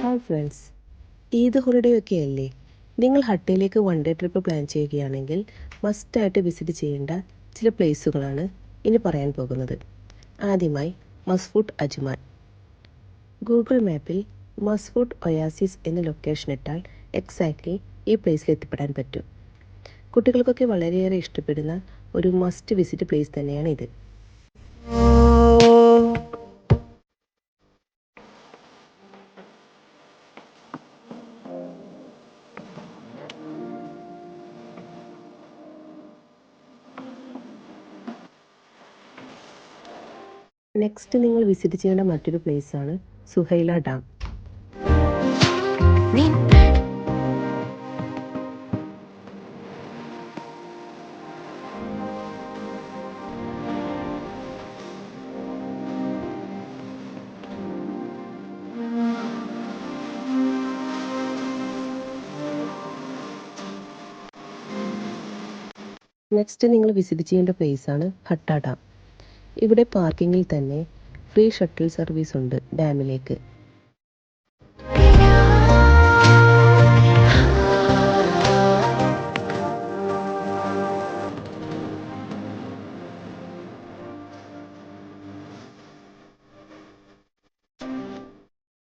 Hi friends, Eid holiday ഒക്കെ അല്ലേ? നിങ്ങൾ ഹട്ടയിലേക്ക് വൺ ഡേ ട്രിപ്പ് പ്ലാൻ ചെയ്യുകയാണെങ്കിൽ മസ്റ്റായിട്ട് വിസിറ്റ് ചെയ്യേണ്ട ചില പ്ലേസുകളാണ് ഇനി പറയാൻ പോകുന്നത്. ആദ്യമായി മസ്ഫൂട്ട് അജ്മാൻ. ഗൂഗിൾ മാപ്പിൽ മസ്ഫൂട്ട് ഒയാസിസ് എന്ന ലൊക്കേഷൻ ഇട്ടാൽ എക്സാക്ട്ലി ഈ പ്ലേസിൽ എത്തിപ്പെടാൻ പറ്റും. കുട്ടികൾക്കൊക്കെ വളരെയേറെ ഇഷ്ടപ്പെടുന്ന ഒരു മസ്റ്റ് വിസിറ്റ് പ്ലേസ് തന്നെയാണ് ഇത്. നെക്സ്റ്റ് നിങ്ങൾ വിസിറ്റ് ചെയ്യേണ്ട മറ്റൊരു പ്ലേസാണ് സുഹൈല ഡാം. നെക്സ്റ്റ് നിങ്ങൾ വിസിറ്റ് ചെയ്യേണ്ട പ്ലേസാണ് ഹട്ട ഡാം. ഇവിടെ പാർക്കിങ്ങിൽ തന്നെ ഫ്രീ ഷട്ടിൽ സർവീസ് ഉണ്ട് ഡാമിലേക്ക്.